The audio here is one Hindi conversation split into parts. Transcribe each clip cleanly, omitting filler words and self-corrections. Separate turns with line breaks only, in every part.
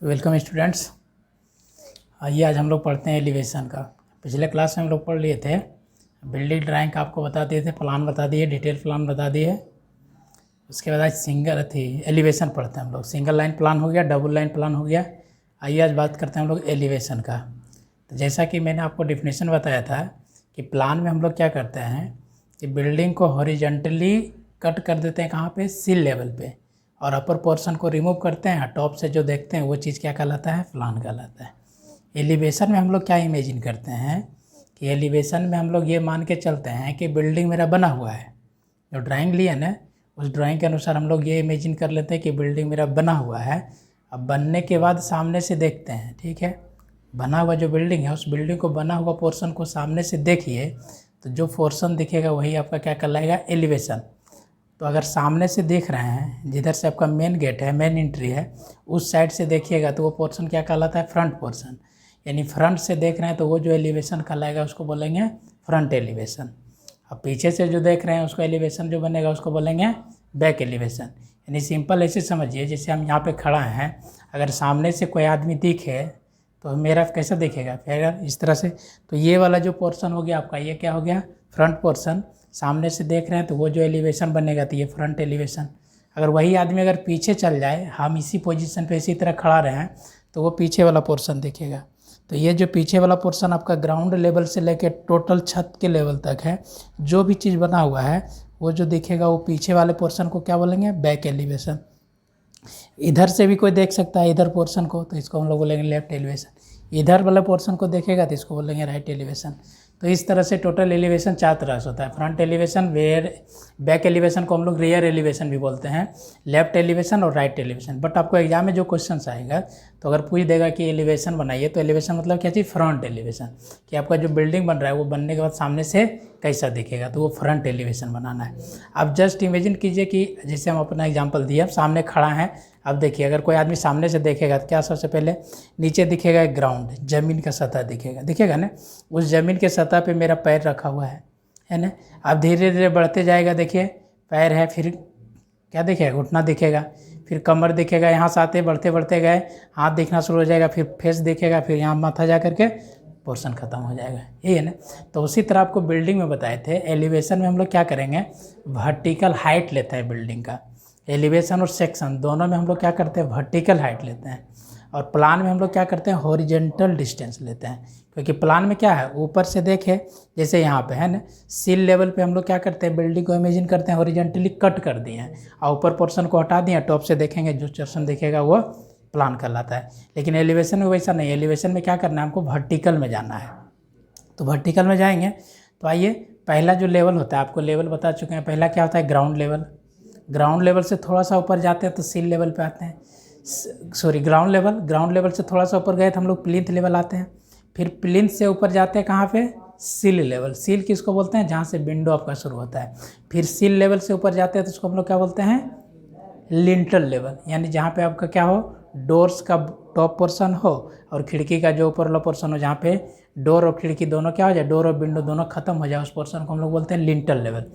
Welcome students. आइए आज हम लोग पढ़ते हैं एलिवेशन का। पिछले क्लास में हम लोग पढ़ लिए थे बिल्डिंग ड्राइंग का, आपको बता दिए थे, प्लान बता दिए, डिटेल प्लान बता दिए। उसके बाद आज सिंगल थी एलिवेशन पढ़ते हैं हम लोग। सिंगल लाइन प्लान हो गया, डबल लाइन प्लान हो गया। आइए आज बात करते हैं हम लोग एलिवेशन का। तो जैसा कि मैंने आपको डिफिनेशन बताया था कि प्लान में हम लोग क्या करते हैं कि बिल्डिंग को हॉरिजेंटली कट कर देते हैं, कहाँ पे, सील लेवल पे, और अपर पोर्शन को रिमूव करते हैं। टॉप से जो देखते हैं वो चीज़ क्या कहलाता है, प्लान कहलाता है। एलिवेशन में हम लोग क्या इमेजिन करते हैं कि एलिवेशन में हम लोग ये मान के चलते हैं कि बिल्डिंग मेरा बना हुआ है। जो ड्राइंग लिया ना, उस ड्राइंग के अनुसार हम लोग ये इमेजिन कर लेते हैं कि बिल्डिंग मेरा बना हुआ है। अब बनने के बाद सामने से देखते हैं, ठीक है, बना हुआ जो बिल्डिंग है, उस बिल्डिंग को बना हुआ पोर्शन को सामने से देखिए तो जो पोर्शन दिखेगा वही आपका क्या कहलाएगा, एलिवेशन। तो अगर सामने से देख रहे हैं, जिधर से आपका मेन गेट है, मेन एंट्री है, उस साइड से देखिएगा तो वो पोर्शन क्या कहलाता है, फ्रंट पोर्शन। यानी फ्रंट से देख रहे हैं तो वो जो एलिवेशन कहलाएगा उसको बोलेंगे फ्रंट एलिवेशन। अब पीछे से जो देख रहे हैं उसको एलिवेशन जो बनेगा उसको बोलेंगे बैक एलिवेशन। यानी सिंपल ऐसे समझिए, जैसे हम यहाँ पे खड़ा हैं, अगर सामने से कोई आदमी दिखे तो मेरा कैसा दिखेगा, फिर इस तरह से। तो ये वाला जो पोर्शन हो गया आपका, ये क्या हो गया, फ्रंट पोर्शन। सामने से देख रहे हैं तो वो जो एलिवेशन बनेगा तो ये फ्रंट एलिवेशन। अगर वही आदमी अगर पीछे चल जाए, हम इसी पोजीशन पे इसी तरह खड़ा रहे हैं, तो वो पीछे वाला पोर्शन दिखेगा। तो ये जो पीछे वाला पोर्शन आपका ग्राउंड लेवल से लेकर टोटल छत के लेवल तक है, जो भी चीज़ बना हुआ है वो जो दिखेगा वो पीछे वाले पोर्शन को क्या बोलेंगे, बैक एलिवेशन। इधर से भी कोई देख सकता है इधर पोर्शन को, तो इसको हम लोग बोलेंगे लेफ्ट एलिवेशन। इधर वाला पोर्शन को देखेगा तो इसको बोलेंगे राइट एलिवेशन। तो इस तरह से टोटल एलिवेशन 4 तरह से होता है। Front elevation, where, back elevation को हम लोग रियर एलिवेशन भी बोलते हैं, लेफ्ट एलिवेशन और राइट एलिवेशन। बट आपको एग्जाम में जो क्वेश्चन आएगा तो अगर पूछ देगा कि एलिवेशन बनाइए, तो एलिवेशन मतलब क्या चीज़, फ्रंट एलिवेशन, कि आपका जो बिल्डिंग बन रहा है वो बनने के बाद सामने से कैसा दिखेगा, तो वो फ्रंट एलिवेशन बनाना है। अब जस्ट इमेजिन कीजिए कि जैसे हम अपना एग्जांपल दिए, अब सामने खड़ा है। अब देखिए अगर कोई आदमी सामने से देखेगा तो क्या, सबसे पहले नीचे दिखेगा एक ग्राउंड, ज़मीन का सतह दिखेगा ना। उस ज़मीन के सतह पे मेरा पैर रखा हुआ है ना। अब धीरे धीरे बढ़ते जाएगा, देखिए पैर है, फिर क्या दिखेगा, घुटना दिखेगा, फिर कमर दिखेगा, यहाँ से आते बढ़ते बढ़ते गए हाथ दिखना शुरू हो जाएगा, फिर फेस दिखेगा, फिर यहाँ माथा जा करके पोर्शन ख़त्म हो जाएगा, यही है ना। तो उसी तरह आपको बिल्डिंग में बताए थे, एलिवेशन में हम लोग क्या करेंगे, वर्टिकल हाइट लेते हैं बिल्डिंग का। एलिवेशन और सेक्शन दोनों में हम लोग क्या करते हैं, वर्टिकल हाइट लेते हैं। और प्लान में हम लोग क्या करते हैं, हॉरिजेंटल डिस्टेंस लेते हैं। क्योंकि प्लान में क्या है, ऊपर से देखे, जैसे यहाँ पे है ना, सील लेवल पे हम लोग क्या करते हैं, बिल्डिंग को इमेजिन करते हैं हॉरिजेंटली कट कर दिए हैं और ऊपर पोर्शन को हटा दिए, टॉप से देखेंगे जो पोर्शन दिखेगा वो प्लान कहलाता है। लेकिन एलिवेशन में वैसा नहीं, एलिवेशन में क्या करना है, हमको वर्टिकल में जाना है। तो वर्टिकल में जाएंगे तो आइए, पहला जो लेवल होता है, आपको लेवल बता चुके हैं, पहला क्या होता है, ग्राउंड लेवल। ग्राउंड लेवल से थोड़ा सा ऊपर जाते हैं तो सील लेवल पे आते हैं, सॉरी ग्राउंड लेवल से थोड़ा सा ऊपर गए तो हम लोग प्लिंथ लेवल आते हैं। फिर प्लिंथ से ऊपर जाते हैं कहाँ पे, सील लेवल। सील किसको बोलते हैं, जहाँ से विंडो आपका शुरू होता है। फिर सील लेवल से ऊपर जाते हैं तो उसको हम लोग क्या बोलते हैं, लिंटल लेवल, यानी जहाँ पे आपका क्या हो, डोर्स का टॉप पोर्शन हो और खिड़की का जो ऊपर वाला पोर्शन हो, जहाँ पे डोर और खिड़की दोनों क्या हो जाए, डोर और विंडो दोनों खत्म हो जाए, उस पोर्शन को हम लोग बोलते हैं लिंटल लेवल।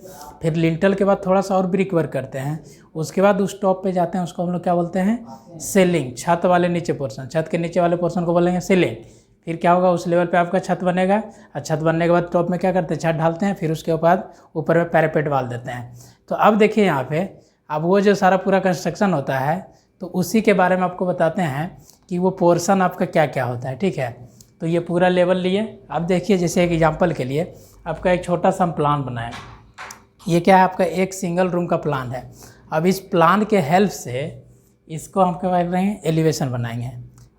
फिर लिंटल के बाद थोड़ा सा और ब्रिक वर्क करते हैं, उसके बाद उस टॉप पे जाते हैं, उसको हम लोग क्या बोलते हैं, सीलिंग। छत वाले नीचे पोर्शन, छत के नीचे वाले पोर्शन को बोलेंगे सीलिंग। फिर क्या होगा, उस लेवल पे आपका छत बनेगा, और छत बनने के बाद टॉप में क्या करते हैं, छत ढालते हैं, फिर उसके बाद ऊपर में पैरापेट वाल देते हैं। तो अब देखिए यहाँ पे, अब वो जो सारा पूरा कंस्ट्रक्शन होता है तो उसी के बारे में आपको बताते हैं कि वो पोर्शन आपका क्या क्या होता है, ठीक है। तो ये पूरा लेवल लिए, अब देखिए जैसे एक एग्जांपल के लिए आपका एक छोटा सा प्लान बनाया। ये क्या है, आपका एक सिंगल रूम का प्लान है। अब इस प्लान के हेल्प से इसको हम क्या कर रहे हैं, एलिवेशन बनाएंगे।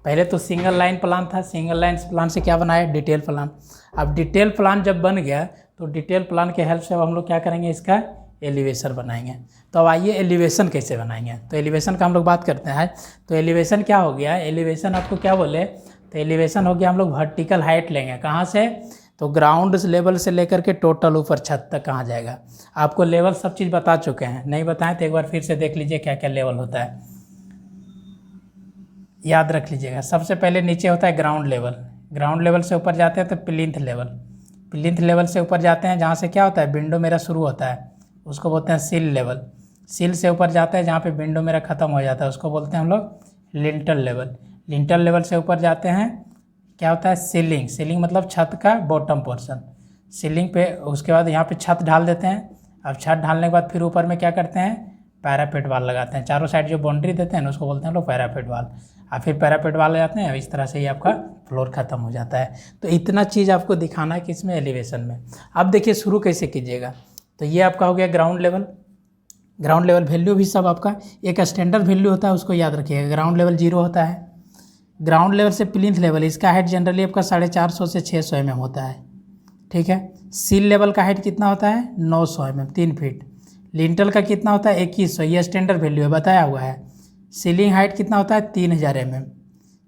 पहले तो सिंगल लाइन प्लान था, सिंगल लाइन प्लान से क्या बनाया, डिटेल प्लान। अब डिटेल प्लान जब बन गया तो डिटेल प्लान के हेल्प से अब हम लोग क्या करेंगे, इसका एलिवेशन बनाएंगे। तो अब आइए एलिवेशन कैसे बनाएंगे, तो एलिवेशन का हम लोग बात करते हैं। तो एलिवेशन क्या हो गया, एलिवेशन आपको क्या बोले, तो एलिवेशन हो गया, हम लोग वर्टिकल हाइट लेंगे, कहाँ से, तो ग्राउंड लेवल से लेकर के टोटल ऊपर छत तक कहाँ जाएगा। आपको लेवल सब चीज़ बता चुके हैं, नहीं बताएं तो एक बार फिर से देख लीजिए क्या क्या लेवल होता है, याद रख लीजिएगा। सबसे पहले नीचे होता है ग्राउंड लेवल, ग्राउंड लेवल से ऊपर जाते हैं तो प्लिंथ लेवल, प्लिंथ लेवल से ऊपर जाते हैं जहाँ से क्या होता है, विंडो मेरा शुरू होता है, उसको बोलते हैं सील लेवल। सील से ऊपर जाता है जहाँ पे विंडो मेरा ख़त्म हो जाता है, उसको बोलते हैं हम लोग लिंटल लेवल। लिंटल लेवल से ऊपर जाते हैं क्या होता है सीलिंग, सीलिंग मतलब छत का बॉटम पोर्शन, सीलिंग पे उसके बाद यहाँ पे छत ढाल देते हैं। अब छत ढालने के बाद फिर ऊपर में क्या करते हैं पैरापेट वाल लगाते हैं, चारों साइड जो बाउंड्री देते हैं ना उसको बोलते हैं लोग पैरापेट वाल। और फिर पैरापेट वाल लगाते हैं, इस तरह से ही आपका फ्लोर ख़त्म हो जाता है। तो इतना चीज़ आपको दिखाना है कि इसमें एलिवेशन में। अब देखिए शुरू कैसे कीजिएगा। तो ये आपका हो गया ground level. Ground level value भी सब आपका एक स्टैंडर्ड वैल्यू होता है, उसको याद रखिएगा। ग्राउंड लेवल 0 होता है। ग्राउंड लेवल से प्लिंथ लेवल, इसका हाइट जनरली आपका 450 से 600 mm होता है, ठीक है। सील लेवल का हाइट कितना होता है 900 mm, 3 फीट। लिंटल का कितना होता है 2100, ये स्टैंडर्ड वैल्यू है बताया हुआ है। सीलिंग हाइट कितना होता है 3000 mm।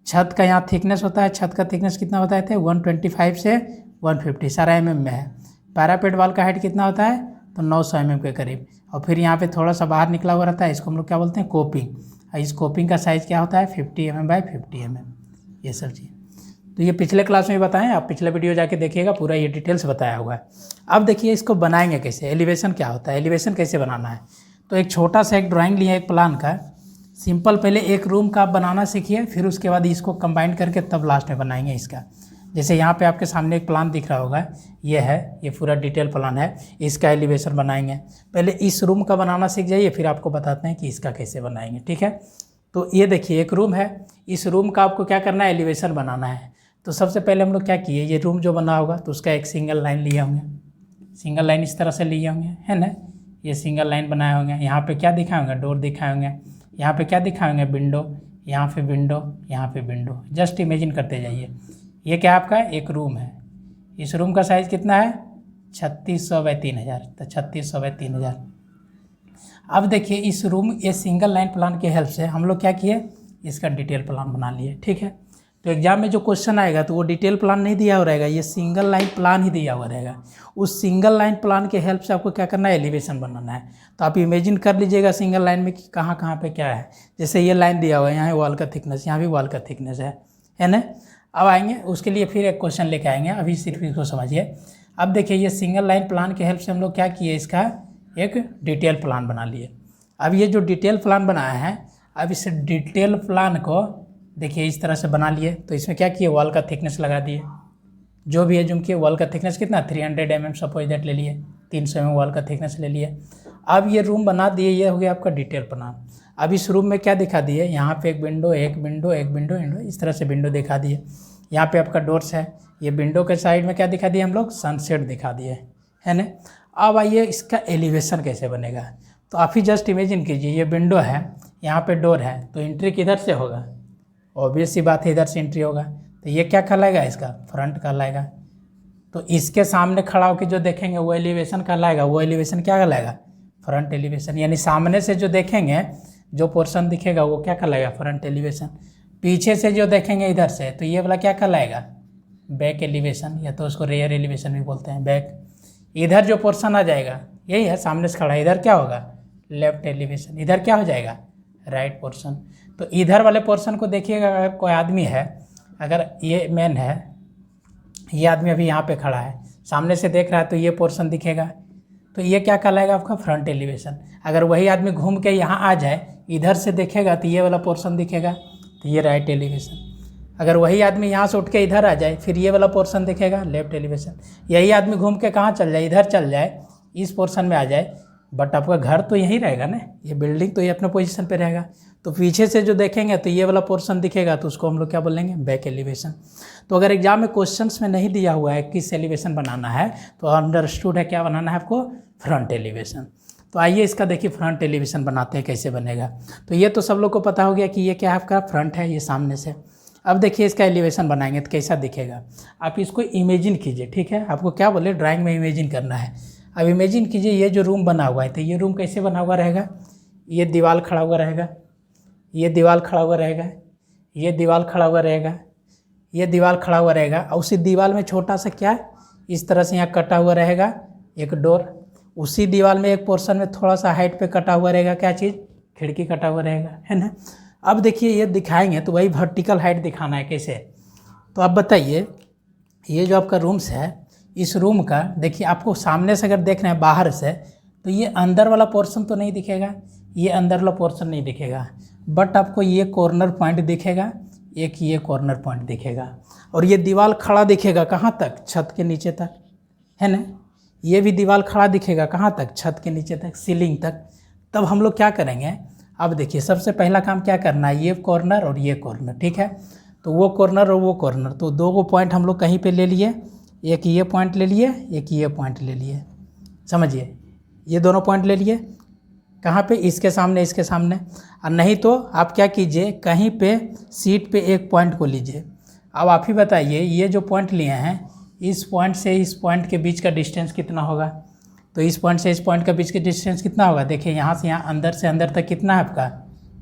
छत का यहाँ थिकनेस होता है, छत का थिकनेस कितना बताए थे 125 से 150, सारा mm में है। पैरापेट वाल का हाइट कितना होता है तो 900 mm के करीब। और फिर यहाँ पे थोड़ा सा बाहर निकला हुआ रहता है, इसको हम लोग क्या बोलते हैं कोपिंग। इस कोपिंग का साइज़ क्या होता है 50 mm बाय 50 mm, ये सब चीज़। तो ये पिछले क्लास में बताएं, आप पिछले वीडियो जाके देखिएगा, पूरा ये डिटेल्स बताया हुआ है। अब देखिए इसको बनाएंगे कैसे, एलिवेशन क्या होता है, एलिवेशन कैसे बनाना है। तो एक छोटा सा एक ड्राइंग लिया एक प्लान का, सिंपल। पहले एक रूम का आप बनाना सीखिए, फिर उसके बाद इसको कंबाइन करके तब लास्ट में बनाएंगे इसका। जैसे यहाँ पे आपके सामने एक प्लान दिख रहा होगा, ये है, ये पूरा डिटेल प्लान है, इसका एलिवेशन बनाएंगे। पहले इस रूम का बनाना सीख जाइए, फिर आपको बताते हैं कि इसका कैसे बनाएंगे, ठीक है। तो ये देखिए एक रूम है, इस रूम का आपको क्या करना है एलिवेशन बनाना है। तो सबसे पहले हम लोग क्या किए, ये रूम जो बना होगा तो उसका एक सिंगल लाइन लिए होंगे, सिंगल लाइन इस तरह से लिए होंगे, है ना। ये सिंगल लाइन बनाए होंगे, यहाँ पे क्या दिखाए होंगे डोर दिखाए होंगे, यहाँ पे क्या दिखाए होंगे विंडो, यहाँ पे विंडो, यहाँ पे विंडो। जस्ट इमेजिन करते जाइए। ये क्या आपका एक रूम है, इस रूम का साइज़ कितना है 3600 बाय 3000, तो 3600 बाय 3000। अब देखिए इस रूम ये सिंगल लाइन प्लान की हेल्प से हम लोग क्या किए, इसका डिटेल प्लान बना लिए, ठीक है। तो एग्जाम में जो क्वेश्चन आएगा तो वो डिटेल प्लान नहीं दिया हुआ रहेगा, ये सिंगल लाइन प्लान ही दिया हुआ रहेगा। उस सिंगल लाइन प्लान के हेल्प से आपको क्या करना है एलिवेशन बनाना है। तो आप इमेजिन कर लीजिएगा सिंगल लाइन में कि कहाँ कहाँ पे क्या है। जैसे ये लाइन दिया हुआ है, यहाँ वॉल का थिकनेस, यहाँ भी वॉल का थिकनेस है ना। अब आएंगे उसके लिए फिर एक क्वेश्चन लेके आएंगे, अभी सिर्फ इसको समझिए। अब देखिए ये सिंगल लाइन प्लान के हेल्प से हम लोग क्या किए, इसका एक डिटेल प्लान बना लिए। अब ये जो डिटेल प्लान बनाया है, अब इस डिटेल प्लान को देखिए इस तरह से बना लिए। तो इसमें क्या किए वॉल का थिकनेस लगा दिए, जो भी है जुम किए। वॉल का थिकनेस कितना 300 mm सपोज दैट ले लिए, 300 mm वॉल का थिकनेस ले लिए। अब ये रूम बना दिए, ये हो गया आपका डिटेल प्लान। अब इस रूम में क्या दिखा दिए, यहाँ पे एक विंडो, एक विंडो, एक विंडो, विंडो, इस तरह से विंडो दिखा दिए। यहाँ पे आपका डोर्स है, ये विंडो के साइड में क्या दिखा दिए हम लोग सनसेट दिखा दिए, है ना। अब आइए इसका एलिवेशन कैसे बनेगा। तो आप ही जस्ट इमेजिन कीजिए, ये विंडो है, यहाँ पे डोर है, तो एंट्री किधर से होगा, ऑब्वियस सी बात है इधर से एंट्री होगा। तो ये क्या कहलाएगा इसका फ्रंट कहलाएगा। तो इसके सामने खड़ा होकर जो देखेंगे वो एलिवेशन कहलाएगा, वो एलिवेशन क्या कहलाएगा फ्रंट एलिवेशन। यानी सामने से जो देखेंगे जो पोर्शन दिखेगा वो क्या कहलाएगा फ्रंट एलिवेशन। पीछे से जो देखेंगे इधर से तो ये वाला क्या कहलाएगा बैक एलिवेशन, या तो उसको रेयर एलिवेशन भी बोलते हैं बैक। इधर जो पोर्शन आ जाएगा यही है, सामने से खड़ा है, इधर क्या होगा लेफ्ट एलिवेशन, इधर क्या हो जाएगा राइट पोर्शन। तो इधर वाले पोर्शन को देखिएगा, अगर कोई आदमी है, अगर ये मैन है, ये आदमी अभी यहाँ पे खड़ा है, सामने से देख रहा है तो ये पोर्शन दिखेगा, तो ये क्या कहलाएगा आपका फ्रंट एलिवेशन। अगर वही आदमी घूम के यहाँ आ जाए इधर से देखेगा तो ये वाला पोर्शन दिखेगा, तो ये राइट एलिवेशन। अगर वही आदमी यहाँ से उठ के इधर आ जाए फिर ये वाला पोर्शन दिखेगा लेफ्ट एलिवेशन। यही आदमी घूम के कहाँ चल जाए, इधर चल जाए, इस पोर्शन में आ जाए, बट आपका घर तो यहीं रहेगा ना, ये बिल्डिंग तो ये अपने पोजीशन पे रहेगा। तो पीछे से जो देखेंगे तो ये वाला पोर्शन दिखेगा, तो उसको हम लोग क्या बोलेंगे बैक एलिवेशन। तो अगर एग्जाम में क्वेश्चंस में नहीं दिया हुआ है किस एलिवेशन बनाना है, तो अंडरस्टूड है क्या बनाना है आपको फ्रंट एलिवेशन। तो आइए इसका देखिए फ्रंट एलिवेशन बनाते हैं कैसे बनेगा। तो ये तो सब लोग को पता हो गया कि ये क्या आपका फ्रंट है, ये सामने से। अब देखिए इसका एलिवेशन बनाएंगे तो कैसा दिखेगा, आप इसको इमेजिन कीजिए, ठीक है। आपको क्या बोले ड्राइंग में इमेजिन करना है। अब इमेजिन कीजिए ये जो रूम बना हुआ है, तो ये रूम कैसे बना हुआ रहेगा, ये दीवार खड़ा हुआ रहेगा, ये दीवार खड़ा हुआ रहेगा, ये दीवार खड़ा हुआ रहेगा, ये दीवार खड़ा हुआ रहेगा, और उसी दीवार में छोटा सा क्या इस तरह से यहाँ कटा हुआ रहेगा एक डोर। उसी दीवार में एक पोर्शन में थोड़ा सा हाइट पे कटा हुआ रहेगा क्या चीज़, खिड़की कटा हुआ रहेगा, है ना। अब देखिए ये दिखाएंगे तो वही वर्टिकल हाइट दिखाना है कैसे। तो आप बताइए ये जो आपका रूम्स है, इस रूम का देखिए आपको सामने से अगर देख रहे हैं बाहर से तो ये अंदर वाला पोर्शन तो नहीं दिखेगा, ये अंदर वाला पोर्शन नहीं दिखेगा, बट आपको ये कॉर्नर पॉइंट दिखेगा, एक ये कॉर्नर पॉइंट दिखेगा, और ये दीवार खड़ा दिखेगा कहाँ तक, छत के नीचे तक, है ना। ये भी दीवार खड़ा दिखेगा कहाँ तक, छत के नीचे तक, सीलिंग तक। तब हम लोग क्या करेंगे, अब देखिए सबसे पहला काम क्या करना है, ये कॉर्नर और ये कॉर्नर, ठीक है। तो वो कॉर्नर और वो कॉर्नर, तो दो को पॉइंट हम लोग कहीं पे ले लिए, एक ये पॉइंट ले लिए, एक ये पॉइंट ले लिए, समझिए, ये दोनों पॉइंट ले लिए कहाँ पे, इसके सामने, इसके सामने। और नहीं तो आप क्या कीजिए, कहीं पे सीट पे एक पॉइंट को लीजिए। अब आप ही बताइए, ये जो पॉइंट लिए हैं, इस पॉइंट से इस पॉइंट के बीच का डिस्टेंस कितना होगा। तो इस पॉइंट से इस पॉइंट के बीच का डिस्टेंस कितना होगा, देखिए यहाँ से यहाँ, अंदर से अंदर तक कितना है आपका,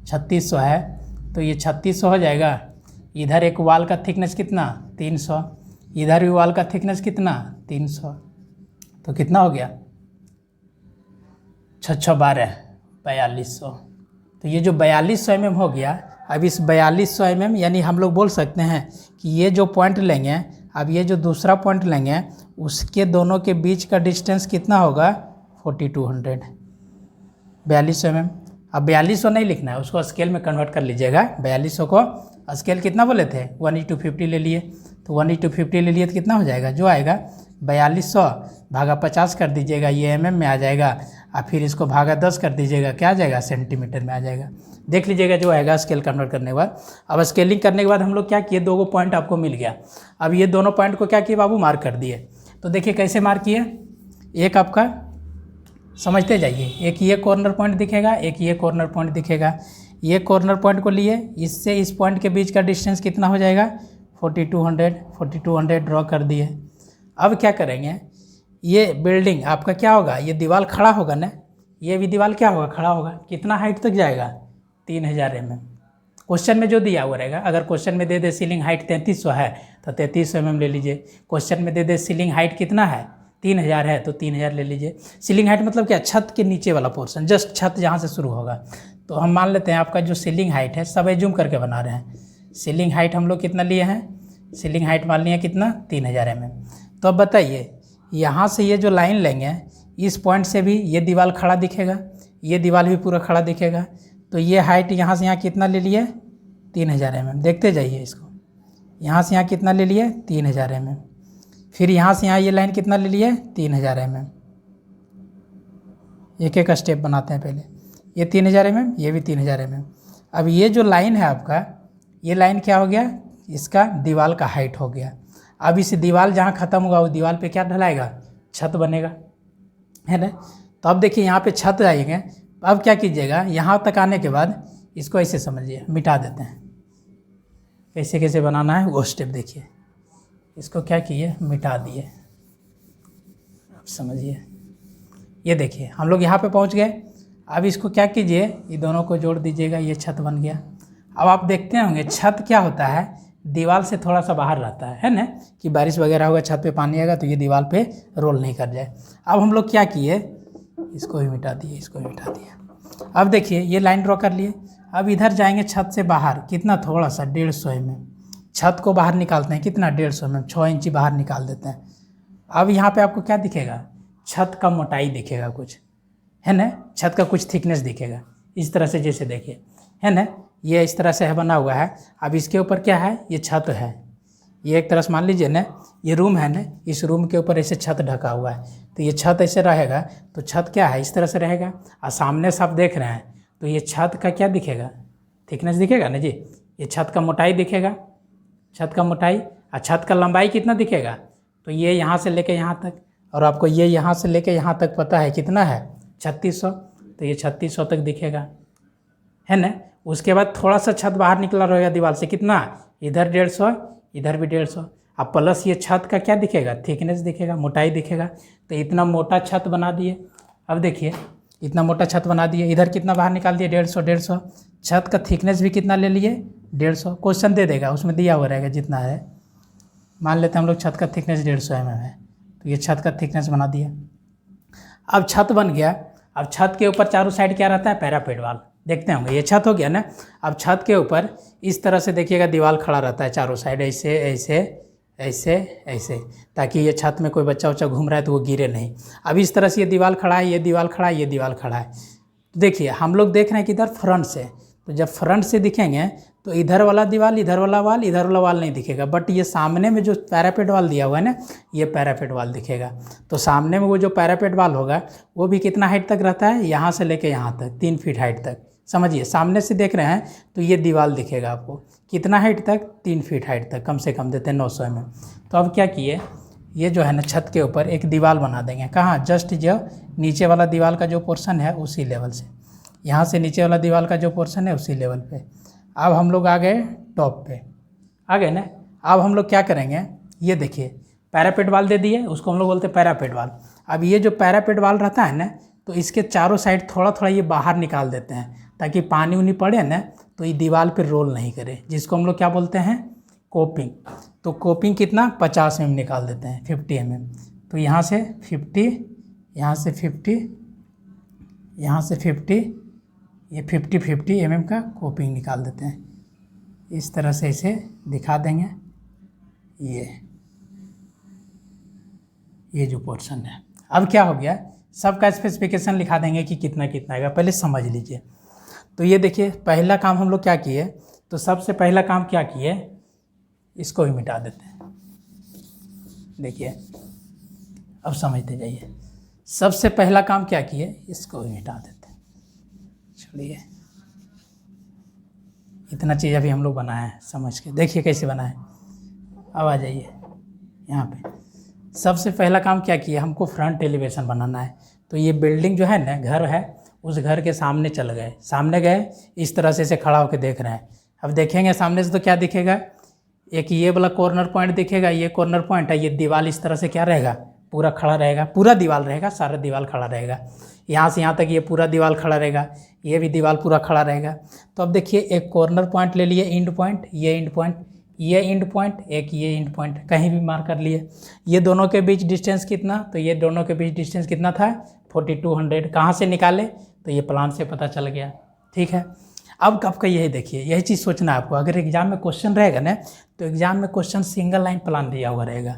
3600 है। तो ये 3600 हो जाएगा। इधर एक वाल का थिकनेस कितना, 300, इधर भी वाल का थिकनेस कितना, 300, तो कितना हो गया, 612, 4200। तो ये जो 4200 mm हो गया। अब इस 4200 mm यानी हम लोग बोल सकते हैं कि ये जो पॉइंट लेंगे, अब ये जो दूसरा पॉइंट लेंगे, उसके दोनों के बीच का डिस्टेंस कितना होगा, 4200, 4200 mm। अब 4200 नहीं लिखना है, उसको स्केल में कन्वर्ट कर लीजिएगा। 4200 को स्केल कितना बोले थे, 1:50 ले लिए, तो 1:50 ले लिए तो कितना हो जाएगा, जो आएगा 4200 भागा 50 कर दीजिएगा, ये mm में आ जाएगा, और फिर इसको भागा 10 कर दीजिएगा, क्या आ जाएगा, सेंटीमीटर में आ जाएगा। देख लीजिएगा जो आएगा स्केल कन्वर्ट करने के बाद। अब स्केलिंग करने के बाद हम लोग क्या किए, दो पॉइंट आपको मिल गया। अब ये दोनों पॉइंट को क्या किए बाबू, मार्क कर दिए। तो देखिए कैसे मार्क किए, एक आपका समझते जाइए, एक ये कॉर्नर पॉइंट दिखेगा, एक ये कॉर्नर पॉइंट दिखेगा। ये कॉर्नर पॉइंट को लिए, इससे इस पॉइंट के बीच का डिस्टेंस कितना हो जाएगा, 4200 ड्रॉ कर दिए। अब क्या करेंगे, ये बिल्डिंग आपका क्या होगा, ये दीवार खड़ा होगा ना, ये भी दीवार क्या होगा, खड़ा होगा। कितना हाइट तक जाएगा, 3000 mm। क्वेश्चन में जो दिया हुआ रहेगा, अगर क्वेश्चन में दे दे सीलिंग हाइट 3300 है तो 3300 mm ले लीजिए। क्वेश्चन में दे दे सीलिंग हाइट कितना है, 3000 है तो 3000 ले लीजिए। सीलिंग हाइट मतलब क्या, छत के नीचे वाला पोर्शन, जस्ट छत जहाँ से शुरू होगा। तो हम मान लेते हैं आपका जो सीलिंग हाइट है, सब एज्यूम करके बना रहे हैं। सीलिंग हाइट हम लोग कितना लिए हैं, सीलिंग हाइट मान लिया कितना, 3000 mm। तो अब बताइए, यहाँ से ये जो लाइन लेंगे, इस पॉइंट से भी ये दीवार खड़ा दिखेगा, ये दीवार भी पूरा खड़ा दिखेगा। तो ये हाइट यहाँ से यहाँ कितना ले लिए, 3000 mm। देखते जाइए इसको, यहाँ से यहाँ कितना ले लिए, 3000 mm। फिर यहाँ से यहाँ ये लाइन कितना ले लिए, 3000 mm। एक एक स्टेप बनाते हैं पहले, ये 3000 mm, ये भी 3000 mm। अब ये जो लाइन है आपका, ये लाइन क्या हो गया, इसका दीवार का हाइट हो गया। अब इस दीवार जहाँ ख़त्म होगा, उस दीवार पे क्या ढलाएगा, छत बनेगा, है ना। तो अब देखिए यहाँ पे छत आएंगे। अब क्या कीजिएगा, यहाँ तक आने के बाद इसको ऐसे समझिए, मिटा देते हैं। कैसे कैसे बनाना है वो स्टेप देखिए। इसको क्या किए, मिटा दिए। अब समझिए, ये देखिए हम लोग यहाँ पे पहुँच गए। अब इसको क्या कीजिए, ये दोनों को जोड़ दीजिएगा, ये छत बन गया। अब आप देखते होंगे छत क्या होता है, दीवार से थोड़ा सा बाहर रहता है ना, कि बारिश वगैरह होगा, छत पे पानी आएगा तो ये दीवार पे रोल नहीं कर जाए। अब हम लोग क्या किए, इसको भी मिटा दिए, इसको भी मिटा दिए। अब देखिए ये लाइन ड्रॉ कर लिए। अब इधर जाएंगे छत से बाहर, कितना, थोड़ा सा 150 mm। छत को बाहर निकालते हैं, कितना, 150 mm, 6 इंची बाहर निकाल देते हैं। अब यहाँ पे आपको क्या दिखेगा, छत का मोटाई दिखेगा कुछ, है ना, छत का कुछ थिकनेस दिखेगा इस तरह से, जैसे देखिए, है ना, ये इस तरह से है बना हुआ है। अब इसके ऊपर क्या है, ये छत है। ये एक तरह से मान लीजिए ना, ये रूम है ना, इस रूम के ऊपर ऐसे छत ढका हुआ है। तो ये छत ऐसे रहेगा, तो छत क्या है, इस तरह से रहेगा। और सामने से आप देख रहे हैं तो ये छत का क्या दिखेगा, थिकनेस दिखेगा ना जी। ये छत का मोटाई दिखेगा, छत का मोटाई। और छत का लंबाई कितना दिखेगा, तो ये यहाँ से लेके यहाँ तक, और आपको ये यहाँ से लेके यहाँ तक पता है कितना है, 3600। तो ये 3600 तक दिखेगा, है ना। उसके बाद थोड़ा सा छत बाहर निकला रहेगा दीवार से, कितना, इधर 150, इधर भी 150। अब प्लस ये छत का क्या दिखेगा, थिकनेस दिखेगा, मोटाई दिखेगा। तो इतना मोटा छत बना दिए। अब देखिए इतना मोटा छत बना दिए, इधर कितना बाहर निकाल दिए, 150। छत का थिकनेस भी कितना ले लिए, 150। क्वेश्चन दे देगा, उसमें दिया हुआ रहेगा जितना है। मान लेते हैं हम लोग छत का थिकनेस 150 mm है, तो ये छत का थिकनेस बना दिया। अब छत बन गया। अब छत के ऊपर चारों साइड क्या रहता है, पैरापेट वाल, देखते होंगे। ये छत हो गया ना। अब छत के ऊपर इस तरह से देखिएगा दीवार खड़ा रहता है चारों साइड, ऐसे ऐसे ऐसे ऐसे, ताकि ये छत में कोई बच्चा उच्चा घूम रहा है तो वो गिरे नहीं। अब इस तरह से ये दीवार खड़ा है, ये दीवार खड़ा है, ये दीवार खड़ा है। तो देखिए हम लोग देख रहे हैं कि इधर फ्रंट से, तो जब फ्रंट से दिखेंगे तो इधर वाला दीवार, इधर वाला वाल, इधर वाला वाल नहीं दिखेगा, बट ये सामने में जो पैरापेट वाल दिया हुआ है ना, ये पैरापेट वाल दिखेगा। तो सामने में वो जो पैरापेट वाल होगा वो भी कितना हाइट तक रहता है, यहाँ से लेके यहाँ तक 3 फीट हाइट तक। समझिए, सामने से देख रहे हैं तो ये दीवार दिखेगा आपको कितना हाइट तक, 3 फीट हाइट तक, कम से कम देते हैं 900 mm। तो अब क्या किए, ये जो है ना छत के ऊपर एक दीवार बना देंगे। कहाँ, जस्ट जो नीचे वाला दीवार का जो पोर्शन है उसी लेवल से, यहाँ से नीचे वाला दीवार का जो पोर्शन है उसी लेवल पे। अब हम लोग आ गए टॉप पे, आ गए ना। अब हम लोग क्या करेंगे, ये देखिए पैरापेट वाल दे दिए, उसको हम लोग बोलते हैं पैरापेट वाल। अब ये जो पैरापेट वाल रहता है ना, तो इसके चारों साइड थोड़ा थोड़ा ये बाहर निकाल देते हैं ताकि पानी उनी पड़े ना तो ये दीवार पे रोल नहीं करे, जिसको हम लोग क्या बोलते हैं, कोपिंग। तो कोपिंग कितना 50 mm निकाल देते हैं, 50 mm। तो यहाँ से 50, यहाँ से 50, यहाँ से 50, ये 50 mm का कोपिंग निकाल देते हैं। इस तरह से इसे दिखा देंगे। ये जो पोर्शन है, अब क्या हो गया, सबका स्पेसिफिकेशन लिखा देंगे कि कितना कितना आएगा, पहले समझ लीजिए। तो ये देखिए पहला काम हम लोग क्या किए, तो सबसे पहला काम क्या किए, इसको भी मिटा देते हैं। देखिए अब समझते जाइए, सबसे पहला काम क्या किए, इसको भी मिटा देते हैं। छोड़िए, इतना चीज़ अभी हम लोग बनाए हैं, समझ के देखिए कैसे बनाए। अब आ जाइए यहाँ पे, सबसे पहला काम क्या किया, हमको फ्रंट एलिवेशन बनाना है। तो ये बिल्डिंग जो है ना, घर है, उस घर के सामने चल गए, सामने गए, इस तरह से खड़ा होकर देख रहे हैं। अब देखेंगे सामने से तो क्या दिखेगा, एक ये वाला कॉर्नर पॉइंट दिखेगा, ये कॉर्नर पॉइंट है, ये दीवार इस तरह से क्या रहेगा, पूरा खड़ा रहेगा, पूरा दीवार रहेगा, सारा दीवार खड़ा रहेगा। यहाँ से यहाँ तक ये पूरा दीवार खड़ा रहेगा, ये भी दीवार पूरा खड़ा रहेगा। तो अब देखिए एक कॉर्नर पॉइंट ले लिए, एंड पॉइंट, ये एंड पॉइंट, ये एंड पॉइंट, एक ये एंड पॉइंट, कहीं भी मार्क कर लिए। ये दोनों के बीच डिस्टेंस कितना, तो ये दोनों के बीच डिस्टेंस कितना था, 4200। कहाँ से निकाले, तो ये प्लान से पता चल गया। ठीक है, अब आपका यही देखिए, यही चीज़ सोचना है आपको। अगर एग्जाम में क्वेश्चन रहेगा ना, तो एग्जाम में क्वेश्चन सिंगल लाइन प्लान दिया हुआ रहेगा।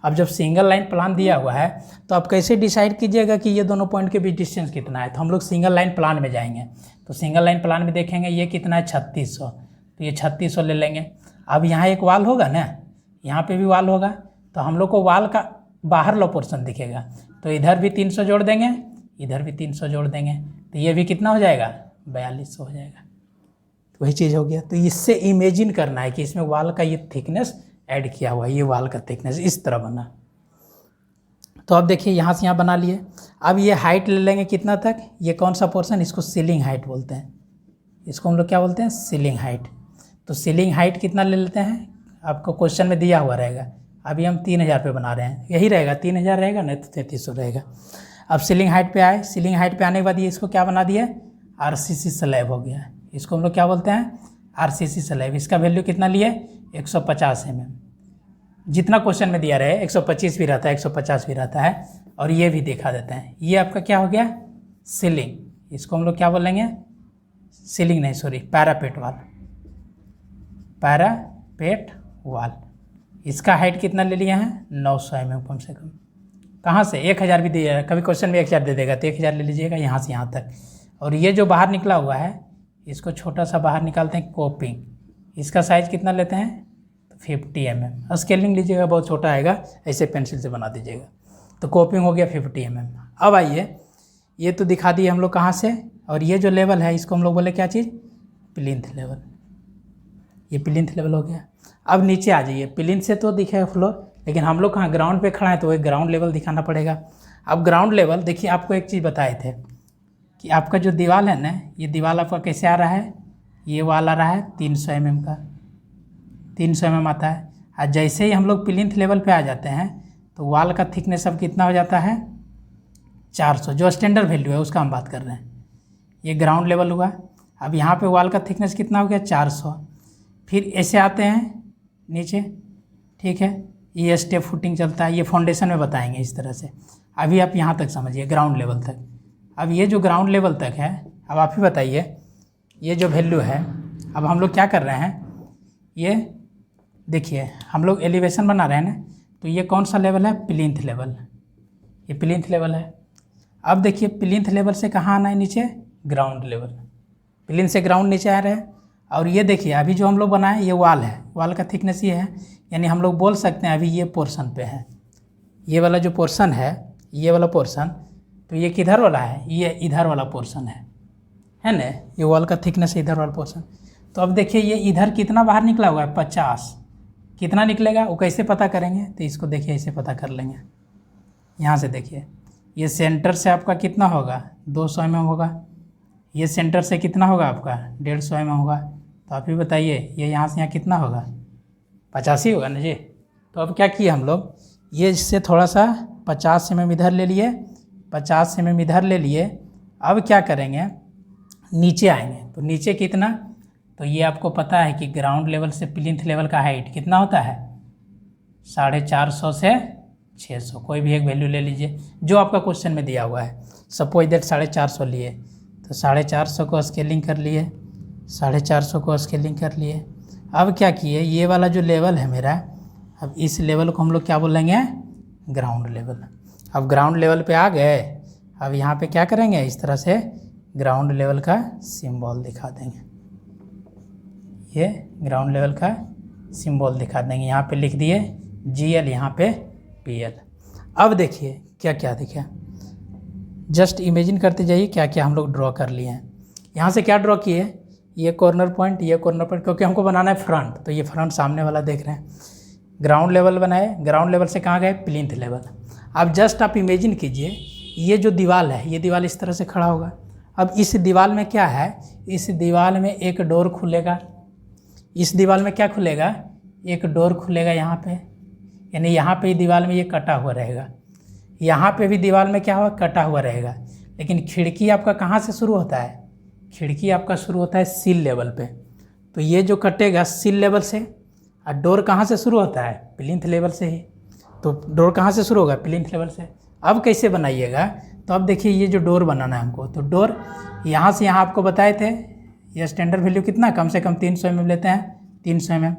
अब जब सिंगल लाइन प्लान दिया हुआ है तो आप कैसे डिसाइड कीजिएगा कि ये दोनों पॉइंट के बीच डिस्टेंस कितना है। तो हम लोग सिंगल लाइन प्लान में जाएंगे, तो सिंगल लाइन प्लान में देखेंगे ये कितना है, 3600। तो ये 3600 ले लेंगे। अब यहाँ एक वाल होगा ना, यहाँ पे भी वाल होगा, तो हम लोग को वाल का बाहर लो पोर्शन दिखेगा, तो इधर भी 300 जोड़ देंगे, इधर भी 300 जोड़ देंगे, तो ये भी कितना हो जाएगा, 4200 हो जाएगा। तो वही चीज़ हो गया। तो इससे इमेजिन करना है कि इसमें वाल का ये थिकनेस ऐड किया हुआ है, ये वाल का थिकनेस इस तरह बना। तो अब देखिए यहाँ से यहाँ बना लिए। अब ये हाइट ले लेंगे कितना तक, ये कौन सा पोर्शन, इसको सीलिंग हाइट बोलते हैं, इसको हम लोग क्या बोलते हैं, सीलिंग हाइट। तो सीलिंग हाइट कितना ले लेते हैं, आपको क्वेश्चन में दिया हुआ रहेगा। अभी हम 3000 पे बना रहे हैं, यही रहेगा, 3000 रहेगा नहीं तो 3300 रहेगा। अब सीलिंग हाइट पे आए, सीलिंग हाइट पे आने के बाद ये इसको क्या बना दिया, आरसीसी स्लैब हो गया। इसको हम लोग क्या बोलते हैं, आरसीसी स्लैब। इसका वैल्यू कितना लिए, 150 mm। जितना क्वेश्चन में दिया रहे, 125 भी रहता है, 150 भी रहता है, और ये भी दिखा देते हैं। ये आपका क्या हो गया, सीलिंग। इसको हम लोग क्या बोलेंगे, सीलिंग नहीं सॉरी, पैरापेट वाल, पैरापेट वाल। इसका हाइट कितना ले लिया है, 900 mm कम से कम। कहाँ से, 1000 भी दिया है, कभी क्वेश्चन में 1000 दे देगा तो 1000 ले लीजिएगा यहाँ से यहाँ तक। और ये जो बाहर निकला हुआ है, इसको छोटा सा बाहर निकालते हैं, कोपिंग। इसका साइज कितना लेते हैं, 50 mm। स्केलिंग लीजिएगा, बहुत छोटा आएगा, ऐसे पेंसिल से बना दीजिएगा। तो कोपिंग हो गया 50 mm। अब आइए, ये तो दिखा दिए हम लोग कहाँ से, और ये जो लेवल है इसको हम लोग बोले क्या चीज़, प्लिंथ लेवल। ये प्लिंथ लेवल हो गया। अब नीचे आ जाइए, प्लिंथ से तो दिखेगा फ्लोर, लेकिन हम लोग कहाँ ग्राउंड पे खड़ा है, तो एक ग्राउंड लेवल दिखाना पड़ेगा। अब ग्राउंड लेवल देखिए, आपको एक चीज़ बताए थे कि आपका जो दीवार है ना, ये दीवार आपका कैसे आ रहा है, ये वाल आ रहा है 300 mm का, 300 mm आता है। और जैसे ही हम लोग प्लिंथ लेवल पे आ जाते हैं तो वाल का थिकनेस अब कितना हो जाता है, 400, जो स्टैंडर्ड वैल्यू है उसका हम बात कर रहे हैं। ये ग्राउंड लेवल हुआ। अब यहाँ पे वाल का थिकनेस कितना हो गया, 400। फिर ऐसे आते हैं नीचे, ठीक है, ये स्टेप फुटिंग चलता है, ये फाउंडेशन में बताएंगे इस तरह से। अभी आप यहाँ तक समझिए, ग्राउंड लेवल तक। अब ये जो ग्राउंड लेवल तक है, अब आप ही बताइए, ये जो वैल्यू है, अब हम लोग क्या कर रहे हैं, ये देखिए हम लोग एलिवेशन बना रहे हैं ना, तो ये कौन सा लेवल है, प्लिंथ लेवल। ये प्लिंथ लेवल है। अब देखिए प्लिंथ लेवल से कहाँ आना है नीचे, ग्राउंड लेवल। प्लेन से ग्राउंड नीचे आ रहे हैं। और ये देखिए अभी जो हम लोग बनाए ये वाल है, वाल का थिकनेस ये है, यानी हम लोग बोल सकते हैं अभी ये पोर्शन पे है, ये वाला जो पोर्शन है, ये वाला पोर्शन, तो ये किधर वाला है, ये इधर वाला पोर्शन है ना, ये वॉल का थिकनेस है इधर वाला पोर्शन। तो अब देखिए ये इधर कितना बाहर निकला हुआ है, 50, कितना निकलेगा वो कैसे पता करेंगे, तो इसको देखिए ऐसे पता कर लेंगे। यहाँ से देखिए ये सेंटर से आपका कितना होगा, 200 mm होगा, ये सेंटर से कितना होगा आपका 150 mm होगा। तो आप ही बताइए ये यहाँ से यहाँ कितना होगा, 85 होगा ना जी। तो अब क्या किए हम लोग, ये इससे थोड़ा सा 50 mm इधर ले लिए, 50 mm इधर ले लिए। अब क्या करेंगे, नीचे आएंगे, तो नीचे कितना, तो ये आपको पता है कि ग्राउंड लेवल से प्लिंथ लेवल का हाइट कितना होता है, 450 से 600, कोई भी एक वैल्यू ले लीजिए जो आपका क्वेश्चन में दिया हुआ है। सपोज दैट 450 लिए, तो 450 को स्केलिंग कर लिए, 450 को स्केलिंग कर लिए। अब क्या किए, ये वाला जो लेवल है मेरा, अब इस लेवल को हम लोग क्या बोलेंगे, ग्राउंड लेवल। अब ग्राउंड लेवल पे आ गए, अब यहाँ पे क्या करेंगे, इस तरह से ग्राउंड लेवल का सिंबल दिखा देंगे, ये ग्राउंड लेवल का सिंबल दिखा देंगे। यहाँ पे लिख दिए GL, यहाँ पे PL। अब देखिए क्या क्या दिखा, जस्ट इमेजिन करते जाइए क्या क्या हम लोग ड्रॉ कर लिए हैं। यहाँ से क्या ड्रॉ किए, ये कॉर्नर पॉइंट, ये कॉर्नर पॉइंट, क्योंकि हमको बनाना है फ्रंट, तो ये फ्रंट सामने वाला देख रहे हैं। ग्राउंड लेवल बनाए, ग्राउंड लेवल से कहाँ गए, प्लिंथ लेवल। अब जस्ट आप इमेजिन कीजिए ये जो दीवार है, ये दीवार इस तरह से खड़ा होगा। अब इस दीवार में क्या है, इस दीवार में एक डोर खुलेगा, इस दीवार में क्या खुलेगा, एक डोर खुलेगा यहाँ पे, यानी यहाँ पे दीवार में ये कटा हुआ रहेगा, यहाँ पे भी दीवार में क्या हुआ, कटा हुआ रहेगा। लेकिन खिड़की आपका कहाँ से शुरू होता है, खिड़की आपका शुरू होता है सील लेवल पे, तो ये जो कटेगा सील लेवल से। और डोर कहाँ से शुरू होता है, प्लिंथ लेवल से ही, तो डोर कहाँ से शुरू होगा, प्लिंथ लेवल से। अब कैसे बनाइएगा, तो अब देखिए ये जो डोर बनाना है हमको, तो डोर यहाँ से यहाँ आपको बताए थे, ये स्टैंडर्ड वैल्यू कितना, कम से कम 300 mm लेते हैं, 300 mm।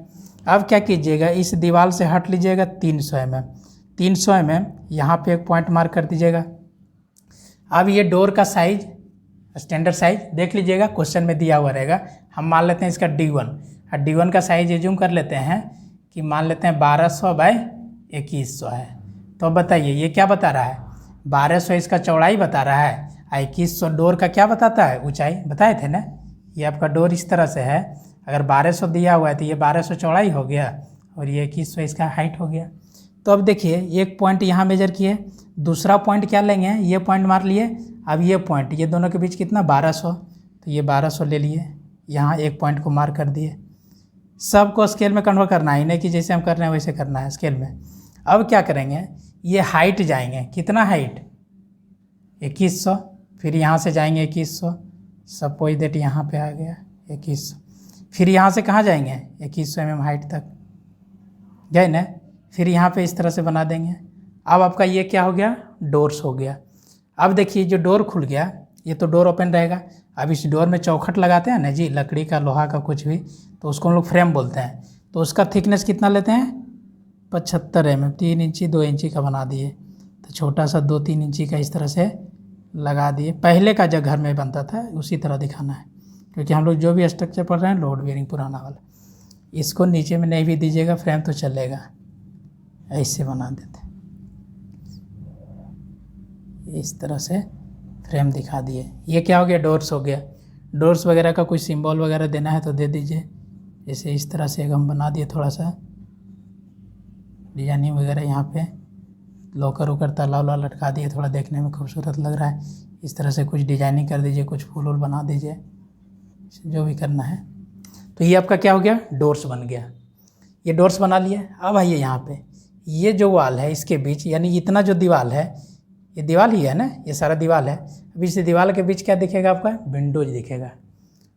अब क्या कीजिएगा, इस दीवार से हट लीजिएगा 300 mm, 300 mm यहाँ पे एक पॉइंट मार्क कर दीजिएगा। अब ये डोर का साइज, स्टैंडर्ड साइज देख लीजिएगा, क्वेश्चन में दिया हुआ रहेगा। हम मान लेते हैं इसका D1, और D1 का साइज एज्यूम कर लेते हैं कि मान लेते हैं 1200 बाय 2100 है। तो बताइए ये क्या बता रहा है, 1200 इसका चौड़ाई बता रहा है, और 2100 डोर का क्या बताता है, ऊंचाई, बताए थे ना। ये आपका डोर इस तरह से है, अगर 1200 दिया हुआ है तो ये 1200 चौड़ाई हो गया, और ये 2100 इसका हाइट हो गया। तो अब देखिए एक पॉइंट यहाँ मेजर किए, दूसरा पॉइंट क्या लेंगे, ये पॉइंट मार लिए। अब ये पॉइंट, ये दोनों के बीच कितना, 1200, तो ये 1200 ले लिए, यहाँ एक पॉइंट को मार्क कर दिए। सबको स्केल में कन्वर्ट करना है, नहीं कि जैसे हम कर रहे हैं वैसे करना है स्केल में। अब क्या करेंगे, ये हाइट जाएंगे, कितना हाइट, 2100, फिर यहाँ से जाएंगे 2100, सपोज दैट यहाँ पे आ गया 2100, फिर यहाँ से कहाँ जाएंगे, 2100 mm हाइट तक गए ना, फिर यहाँ पे इस तरह से बना देंगे। अब आपका ये क्या हो गया, डोर्स हो गया। अब देखिए जो डोर खुल गया, ये तो डोर ओपन रहेगा। अब इस डोर में चौखट लगाते हैं ना जी, लकड़ी का, लोहा का, कुछ भी, तो उसको हम लोग फ्रेम बोलते हैं। तो उसका थिकनेस कितना लेते हैं, 75 mm, 3 इंची 2 इंची का बना दिए। तो छोटा सा 2-3 इंची का इस तरह से लगा दिए। पहले का जो घर में बनता था उसी तरह दिखाना है, क्योंकि हम लोग जो भी स्ट्रक्चर पढ़ रहे हैं लोड बेयरिंग पुराना वाला। इसको नीचे में नहीं भी दीजिएगा फ्रेम तो चलेगा, ऐसे बना देते, इस तरह से फ्रेम दिखा दिए। ये क्या हो गया, डोर्स हो गया। डोर्स वगैरह का कोई सिंबल वगैरह देना है तो दे दीजिए, जैसे इस तरह से हम बना दिए, थोड़ा सा डिजाइनिंग वगैरह, यहाँ पे लॉकर वोकर ताला वाला लटका दिए, थोड़ा देखने में खूबसूरत लग रहा है। इस तरह से कुछ डिजाइनिंग कर दीजिए, कुछ फूल वूल बना दीजिए, जो भी करना है। तो ये आपका क्या हो गया, डोर्स बन गया। ये डोर्स बना लिए। अब आइए यहाँ पे, ये जो वाल है इसके बीच, यानी इतना जो दीवार है, ये दीवार ही है ना, ये सारा दीवार है। अभी इस दीवार के बीच क्या दिखेगा आपका, विंडोज दिखेगा।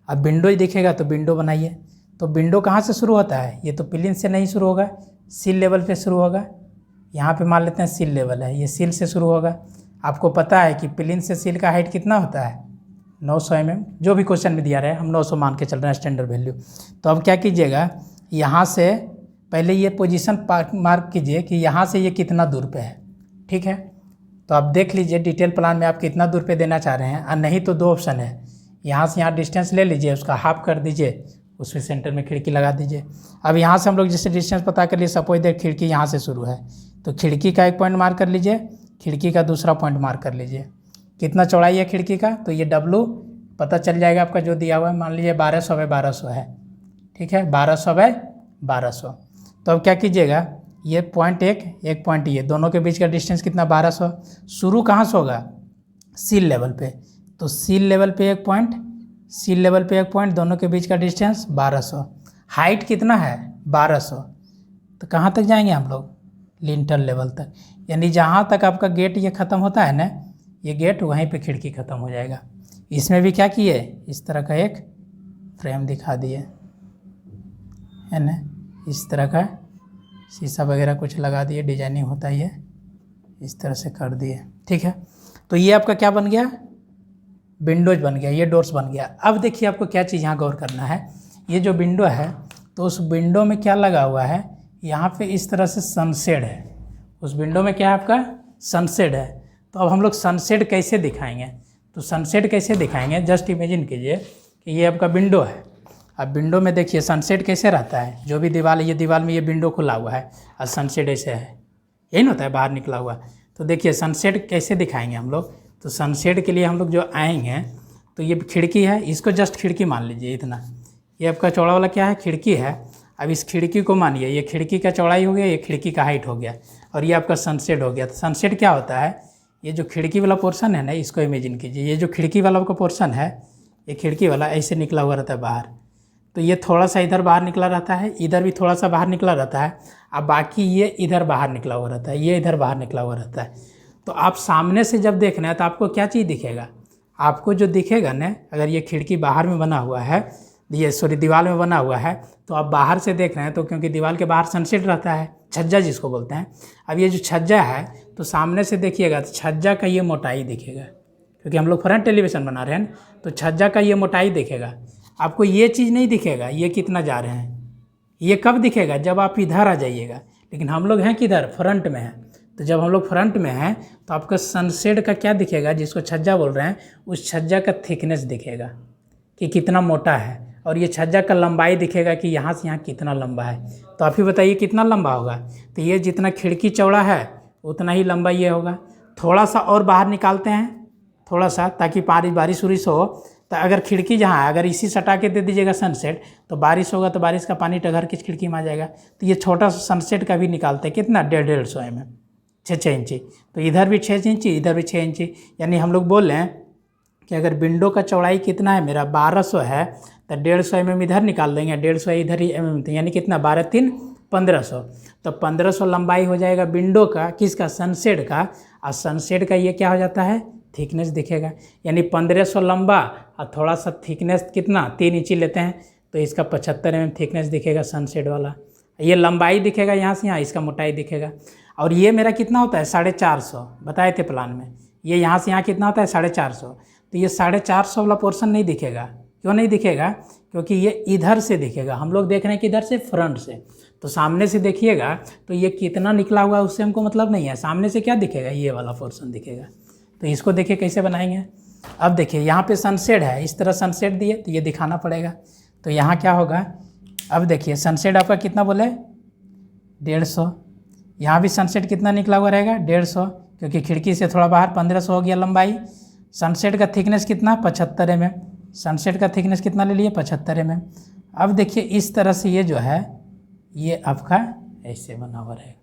अब विंडोज दिखेगा तो विंडो बनाइए। तो विंडो कहाँ से शुरू होता है, ये तो प्लिंथ से नहीं शुरू होगा, सील लेवल पे शुरू होगा। यहाँ पे मान लेते हैं सील लेवल है, ये सील से शुरू होगा। आपको पता है कि प्लिंथ से सील का हाइट कितना होता है, 900 mm, जो भी क्वेश्चन में दिया रहे हम 900 मान के चल रहे हैं स्टैंडर्ड वैल्यू। तो अब क्या कीजिएगा, यहाँ से पहले ये पोजीशन मार्क कीजिए कि यहाँ से ये कितना दूर पे है, ठीक है। तो आप देख लीजिए डिटेल प्लान में आप कितना दूर पे देना चाह रहे हैं। और नहीं तो 2 ऑप्शन है, यहाँ से यहाँ डिस्टेंस ले लीजिए, उसका हाफ कर दीजिए, उसमें सेंटर में खिड़की लगा दीजिए। अब यहाँ से हम लोग जैसे डिस्टेंस पता कर लिए, सपोज दैट खिड़की यहाँ से शुरू है, तो खिड़की का एक पॉइंट मार्क कर लीजिए, खिड़की का दूसरा पॉइंट मार्क कर लीजिए। कितना चौड़ाई है खिड़की का, तो ये W पता चल जाएगा आपका जो दिया हुआ है, मान लीजिए 1200 बाई 1200 है, ठीक है, 1200 बाई 1200। तो अब क्या कीजिएगा, ये पॉइंट एक पॉइंट ये, दोनों के बीच का डिस्टेंस कितना 1200। शुरू कहाँ से होगा, सील लेवल पे, तो सील लेवल पे एक पॉइंट, सील लेवल पे एक पॉइंट, दोनों के बीच का डिस्टेंस 1200। हाइट कितना है 1200, तो कहाँ तक जाएंगे हम लोग, लिंटल लेवल तक, यानी जहाँ तक आपका गेट ये ख़त्म होता है ना, ये गेट वहीं पे खिड़की ख़त्म हो जाएगा। इसमें भी क्या किए, इस तरह का एक फ्रेम दिखा दिए है ना, इस तरह का शीशा वगैरह कुछ लगा दिए, डिजाइनिंग होता ही है, इस तरह से कर दिए, ठीक है। तो ये आपका क्या बन गया, विंडोज बन गया, ये डोर्स बन गया। अब देखिए आपको क्या चीज़ यहाँ गौर करना है, ये जो विंडो है, तो उस विंडो में क्या लगा हुआ है, यहाँ पे इस तरह से सनसेड है, उस विंडो में क्या है आपका सनसेड है। तो अब हम लोग सनसेड कैसे दिखाएंगे, तो सनसेट कैसे दिखाएंगे, जस्ट इमेजिन कीजिए कि ये आपका विंडो है। अब विंडो में देखिए सनसेट कैसे रहता है, जो भी दीवार है, ये दीवार में ये विंडो खुला हुआ है और सनसेट ऐसे है, यही ना होता है, बाहर निकला हुआ। तो देखिए सनसेट कैसे दिखाएंगे हम लोग, तो सनसेट के लिए हम लोग जो आएंगे, तो ये खिड़की है, इसको जस्ट खिड़की मान लीजिए, इतना ये आपका चौड़ा वाला क्या है, खिड़की है। अब इस खिड़की को मानिए, ये खिड़की का चौड़ाई हो गया, ये खिड़की का हाइट हो गया, और ये आपका सनसेट हो गया। तो सनसेट क्या होता है, ये जो खिड़की वाला पोर्शन है ना, इसको इमेजिन कीजिए, ये जो खिड़की वाला का पोर्शन है, ये खिड़की वाला ऐसे निकला हुआ रहता है बाहर, तो ये थोड़ा सा इधर बाहर निकला रहता है, इधर भी थोड़ा सा बाहर निकला रहता है, अब बाकी ये इधर बाहर निकला हुआ रहता है, ये इधर बाहर निकला हुआ रहता है। तो आप सामने से जब देख रहे हैं तो आपको क्या चीज़ दिखेगा, आपको जो दिखेगा ना, अगर ये खिड़की बाहर में बना हुआ है, ये सॉरी दीवार में बना हुआ है, तो आप बाहर से देख रहे हैं, तो क्योंकि दीवार के बाहर सनसेट रहता है, छज्जा जिसको बोलते हैं। अब ये जो छज्जा है, तो सामने से देखिएगा तो छज्जा का ये मोटाई दिखेगा, क्योंकि हम लोग फ्रंट एलिवेशन बना रहे हैं, तो छज्जा का ये मोटाई दिखेगा। आपको ये चीज़ नहीं दिखेगा, ये कितना जा रहे हैं, ये कब दिखेगा, जब आप इधर आ जाइएगा। लेकिन हम लोग हैं किधर, फ्रंट में हैं, तो जब हम लोग फ्रंट में हैं तो आपका सनसेट का क्या दिखेगा, जिसको छज्जा बोल रहे हैं, उस छज्जा का थिकनेस दिखेगा कि कितना मोटा है, और ये छज्जा का लंबाई दिखेगा कि यहाँ से यहाँ कितना लंबा है। तो आप ही बताइए कितना लंबा होगा, तो ये जितना खिड़की चौड़ा है उतना ही लंबा ये होगा। थोड़ा सा और बाहर निकालते हैं, थोड़ा सा, ताकि बारिश उरिश हो, तो अगर खिड़की जहाँ है, अगर इसी सटा के दे दीजिएगा सनसेट, तो बारिश होगा तो बारिश का पानी टघर के खिड़की में आ जाएगा। तो ये छोटा सा सनसेट का भी निकालते हैं, कितना 150-150 mm, 6 इंची, तो इधर भी 6 इंची, इधर भी 6 इंची, यानी हम लोग बोल रहे हैं कि अगर विंडो का चौड़ाई कितना है मेरा 1200 है, तो 150 mm इधर निकाल देंगे, 150 इधर ही mm, यानी कितना 12×3 1500। तो 1500 लंबाई हो जाएगा विंडो का, किसका, सनसेट का। और सनसेट का ये क्या हो जाता है, थिकनेस दिखेगा, यानी 1500 लंबा और थोड़ा सा थिकनेस कितना 3 इंची लेते हैं, तो इसका 75 mm थिकनेस दिखेगा सनसेट वाला। ये लंबाई दिखेगा यहाँ से यहाँ, इसका मोटाई दिखेगा। और ये मेरा कितना होता है 450, बताए थे प्लान में, ये यहाँ से यहाँ कितना होता है 450। तो ये 450 वाला पोर्शन नहीं दिखेगा, क्यों नहीं दिखेगा, क्योंकि ये इधर से दिखेगा, हम लोग देख रहे हैं कि इधर से फ्रंट से, तो सामने से देखिएगा तो ये कितना निकला हुआ है उससे हमको मतलब नहीं है, सामने से क्या दिखेगा, ये वाला पोर्शन दिखेगा। तो इसको देखिए कैसे बनाएंगे। अब देखिए यहाँ पे सनसेट है, इस तरह सनसेट दिए तो ये दिखाना पड़ेगा। तो यहाँ क्या होगा, अब देखिए सनसेट आपका कितना बोले 150, यहाँ भी सनसेट कितना निकला हुआ रहेगा 150, क्योंकि खिड़की से थोड़ा बाहर 1500 हो गया लंबाई। सनसेट का थिकनेस कितना 75 mm, सनसेट का थिकनेस कितना ले लिए 75 mm। अब देखिए इस तरह से ये जो है ये आपका ऐसे बना हुआ रहेगा,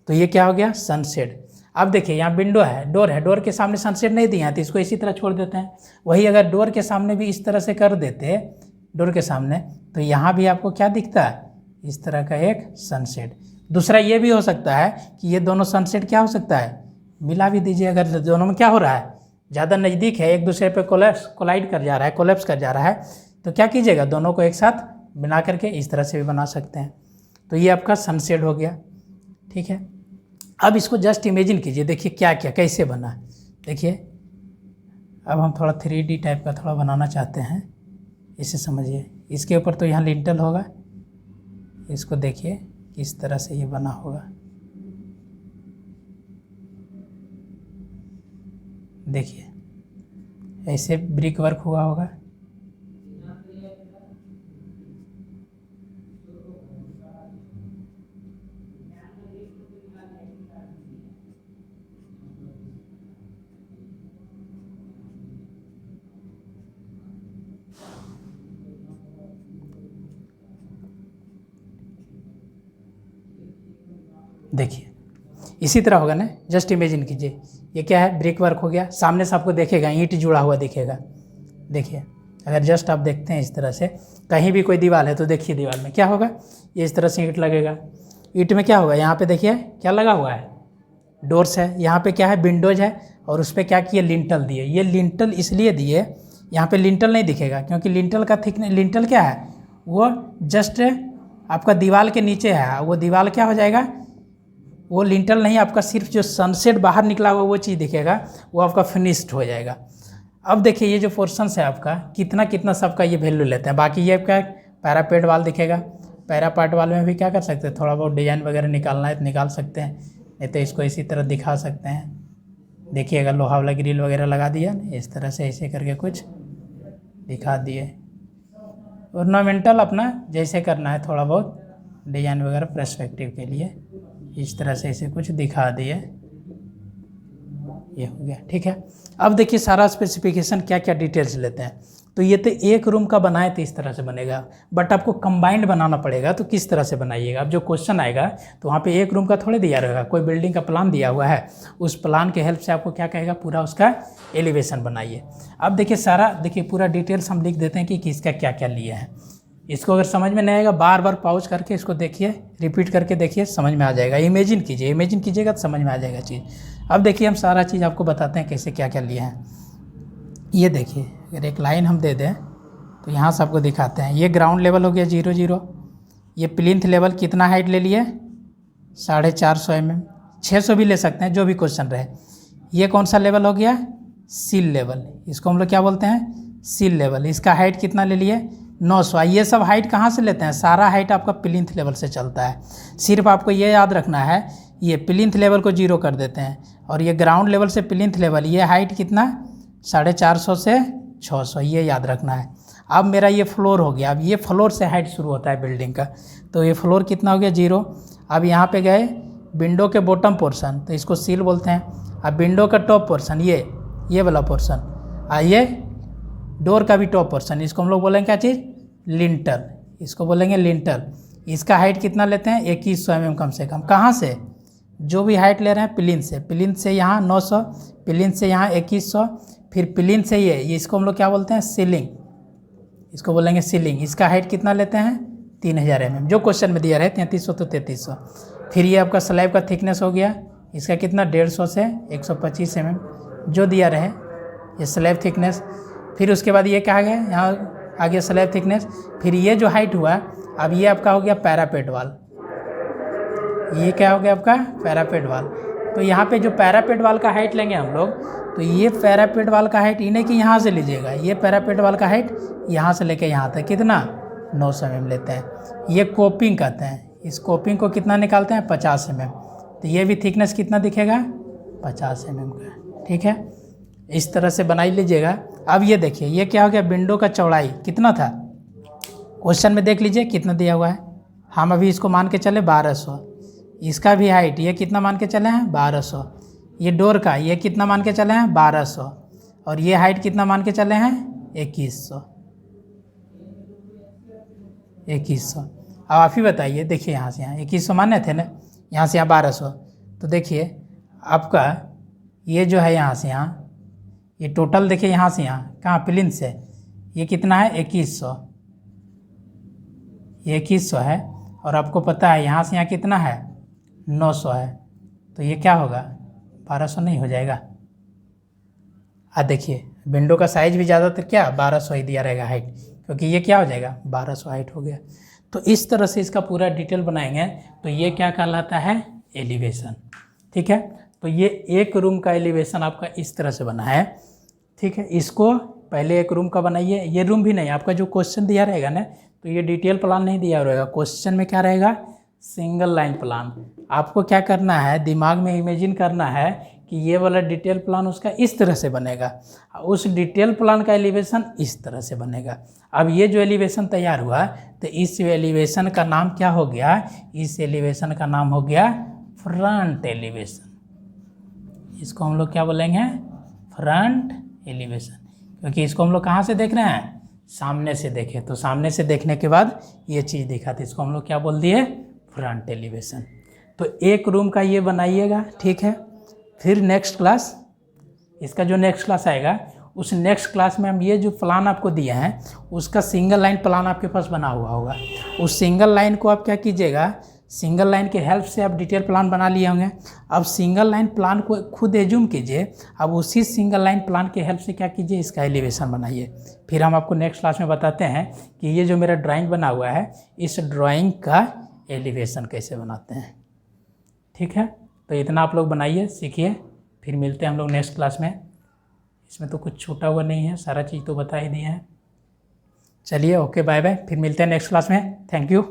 तो ये क्या हो गया सनसेट। अब देखिए यहाँ विंडो है, डोर है, डोर के सामने सनसेट नहीं दिया तो इसको इसी तरह छोड़ देते हैं। वही अगर डोर के सामने भी इस तरह से कर देते, डोर के सामने, तो यहाँ भी आपको क्या दिखता है, इस तरह का एक सनसेट। दूसरा ये भी हो सकता है कि ये दोनों सनसेट क्या हो सकता है, मिला भी दीजिए, अगर दोनों में क्या हो रहा है, ज़्यादा नज़दीक है, एक दूसरे पे कोलाइड कर जा रहा है, कोलैप्स कर जा रहा है, तो क्या कीजिएगा दोनों को एक साथ बना करके इस तरह से भी बना सकते हैं। तो ये आपका सनसेट हो गया, ठीक है। अब इसको जस्ट इमेजिन कीजिए, देखिए क्या क्या कैसे बना। देखिए अब हम थोड़ा 3D टाइप का थोड़ा बनाना चाहते हैं, इसे समझिए। इसके ऊपर तो यहाँ लिंटल होगा, इसको देखिए किस तरह से ये बना होगा। देखिए ऐसे ब्रिक वर्क हुआ होगा, देखिए इसी तरह होगा ना, जस्ट इमेजिन कीजिए ये क्या है, ब्रिक वर्क हो गया, सामने से आपको देखेगा ईंट जुड़ा हुआ दिखेगा। देखिए अगर जस्ट आप देखते हैं इस तरह से, कहीं भी कोई दीवार है तो देखिए दीवार में क्या होगा, ये इस तरह से ईंट लगेगा। ईंट में क्या होगा, यहाँ पे देखिए क्या लगा हुआ है, डोर्स है, यहाँ पे क्या है, विंडोज है, और उस पर क्या किए, लिंटल दिए। ये लिंटल इसलिए दिए, यहाँ पे लिंटल नहीं दिखेगा क्योंकि लिंटल का थिकनेस, लिंटल क्या है, वो जस्ट आपका दीवार के नीचे है, वो दीवार क्या हो जाएगा, वो लिंटल नहीं, आपका सिर्फ जो सनसेट बाहर निकला हुआ वो चीज़ दिखेगा, वो आपका फिनिश्ड हो जाएगा। अब देखिए ये जो पोर्शंस है आपका कितना कितना सबका ये वैल्यू लेते हैं। बाकी ये आपका पैरापेट वाल दिखेगा, पैरापार्ट वाल में भी क्या कर सकते हैं, थोड़ा बहुत डिजाइन वगैरह निकालना है तो निकाल सकते हैं, नहीं तो इसको इसी तरह दिखा सकते हैं। देखिएगा लोहा वाला ग्रिल वगैरह लगा दिया, इस तरह से ऐसे करके कुछ दिखा दिए। ऑर्नामेंटल अपना जैसे करना है, थोड़ा बहुत डिजाइन वगैरह पर्सपेक्टिव के लिए इस तरह से ऐसे कुछ दिखा दिए, ये हो गया। ठीक है, अब देखिए सारा स्पेसिफिकेशन क्या क्या डिटेल्स लेते हैं। तो ये तो एक रूम का बनाए तो इस तरह से बनेगा, बट आपको कंबाइंड बनाना पड़ेगा। तो किस तरह से बनाइएगा, अब जो क्वेश्चन आएगा तो वहाँ पे एक रूम का थोड़े दिया रहेगा, कोई बिल्डिंग का प्लान दिया हुआ है, उस प्लान के हेल्प से आपको क्या कहेगा, पूरा उसका एलिवेशन बनाइए। अब देखिए सारा, देखिए पूरा डिटेल्स हम लिख देते हैं कि किसका क्या क्या लिए हैं। इसको अगर समझ में नहीं आएगा बार बार पॉज करके इसको देखिए, रिपीट करके देखिए, समझ में आ जाएगा। इमेजिन कीजिए, इमेजिन कीजिएगा तो समझ में आ जाएगा चीज़। अब देखिए हम सारा चीज़ आपको बताते हैं कैसे क्या क्या लिए हैं। ये देखिए अगर एक लाइन हम दे दें तो यहाँ से आपको दिखाते हैं। ये ग्राउंड लेवल हो गया 0 0, ये प्लिंथ लेवल कितना हाइट ले लिए, 450 mm, 600 भी ले सकते हैं, जो भी क्वेश्चन रहे। ये कौन सा लेवल हो गया, सील लेवल, इसको हम लोग क्या बोलते हैं, सील लेवल। इसका हाइट कितना ले लिए, 900। ये सब हाइट कहाँ से लेते हैं, सारा हाइट आपका प्लिंथ लेवल से चलता है। सिर्फ आपको ये याद रखना है, ये प्लिंथ लेवल को 0 कर देते हैं, और ये ग्राउंड लेवल से प्लिंथ लेवल, ये हाइट कितना, 450 से 600, ये याद रखना है। अब मेरा ये फ्लोर हो गया, अब ये फ्लोर से हाइट शुरू होता है बिल्डिंग का, तो ये फ्लोर कितना हो गया, 0। अब यहाँ पे गए विंडो के बॉटम पोर्शन, तो इसको सील बोलते हैं। अब विंडो का टॉप पोर्शन, ये वाला पोर्शन, ये डोर का भी टॉप पोर्शन, इसको हम लोग बोलेंगे क्या चीज़, लिंटल, इसको बोलेंगे लिंटल। इसका हाइट कितना लेते हैं, 2100 mm कम से कम। कहाँ से, जो भी हाइट ले रहे हैं प्लिंथ से, प्लिंथ से यहाँ 900, प्लिंथ से यहाँ 2100, फिर प्लिंथ से ये इसको हम लोग क्या बोलते हैं, सीलिंग, इसको बोलेंगे सीलिंग। इसका हाइट कितना लेते हैं, 3000 mm, जो क्वेश्चन में दिया रहे 3300 तो 3300। फिर ये आपका स्लैब का थिकनेस हो गया, इसका कितना 150 से 125 mm, जो दिया रहे ये स्लैब थिकनेस। फिर उसके बाद ये क्या आ गया, यहाँ आ गया स्लैब थिकनेस। फिर ये जो हाइट हुआ, अब ये आपका हो गया पैरापेट वाल, ये क्या हो गया आपका पैरापेट वाल। तो यहाँ पे जो पैरापेट वाल का हाइट लेंगे हम लोग, तो ये पैरापेट वाल का हाइट इन्हें कि यहाँ से लीजिएगा, ये पैरापेट वाल का हाइट यहाँ से लेके यहाँ तक कितना 900 mm लेते हैं। ये कोपिंग कहते हैं, इस कोपिंग को कितना निकालते हैं, 50 mm। तो ये भी थिकनेस कितना दिखेगा, 50 mm का। ठीक है, इस तरह से बनाई लीजिएगा। अब ये देखिए ये क्या हो गया, विंडो का चौड़ाई कितना था, क्वेश्चन में देख लीजिए कितना दिया हुआ है। हम अभी इसको मान के चले 1200। इसका भी हाइट ये कितना मान के चले हैं, 1200। ये डोर का ये कितना मान के चले हैं, 1200। और ये हाइट कितना मान के चले हैं, 2100। 2100। अब आप ही बताइए, देखिए यहाँ से यहाँ 2100 माने थे ना, यहाँ से यहाँ 1200। तो देखिए आपका ये जो है यहाँ से यहाँ, ये टोटल देखिए यहाँ से यहाँ कहाँ, प्लिंथ से ये कितना है, 2100, ये 2100 है। और आपको पता है यहाँ से यहाँ कितना है, 900 है। तो ये क्या होगा, 1200 नहीं हो जाएगा। देखिए विंडो का साइज भी ज़्यादातर क्या 1200 ही दिया रहेगा हाइट, क्योंकि ये क्या हो जाएगा 1200 हाइट हो गया। तो इस तरह से इसका पूरा डिटेल बनाएंगे तो ये क्या कहलाता है, एलिवेशन। ठीक है, तो ये एक रूम का एलिवेशन आपका इस तरह से बना है। ठीक है, इसको पहले एक रूम का बनाइए। ये रूम भी नहीं, आपका जो क्वेश्चन दिया रहेगा ना, तो ये डिटेल प्लान नहीं दिया रहेगा, क्वेश्चन में क्या रहेगा, सिंगल लाइन प्लान। आपको क्या करना है, दिमाग में इमेजिन करना है कि ये वाला डिटेल प्लान उसका इस तरह से बनेगा, उस डिटेल प्लान का एलिवेशन इस तरह से बनेगा। अब ये जो एलिवेशन तैयार हुआ, तो इस एलिवेशन का नाम क्या हो गया, इस एलिवेशन का नाम हो गया फ्रंट एलिवेशन। इसको हम लोग क्या बोलेंगे, फ्रंट एलिवेशन, क्योंकि इसको हम लोग कहाँ से देख रहे हैं, सामने से देखे। तो सामने से देखने के बाद ये चीज़ दिखा, तो इसको हम लोग क्या बोल दिए, फ्रंट एलिवेशन। तो एक रूम का ये बनाइएगा, ठीक है। फिर नेक्स्ट क्लास, इसका जो नेक्स्ट क्लास आएगा उस नेक्स्ट क्लास में हम ये जो प्लान आपको दिया है उसका सिंगल लाइन प्लान आपके पास बना हुआ होगा। उस सिंगल लाइन को आप क्या कीजिएगा, सिंगल लाइन के हेल्प से आप डिटेल प्लान बना लिए होंगे। अब सिंगल लाइन प्लान को खुद एज्यूम कीजिए, अब उसी सिंगल लाइन प्लान के हेल्प से क्या कीजिए, इसका एलिवेशन बनाइए। फिर हम आपको नेक्स्ट क्लास में बताते हैं कि ये जो मेरा ड्राइंग बना हुआ है इस ड्राइंग का एलिवेशन कैसे बनाते हैं, ठीक है। तो इतना आप लोग बनाइए, सीखिए, फिर मिलते हैं हम लोग नेक्स्ट क्लास में। इसमें तो कुछ छूटा हुआ नहीं है, सारा चीज़ तो बता ही दिया है। चलिए, ओके, बाय बाय, फिर मिलते हैं नेक्स्ट क्लास में। Thank you.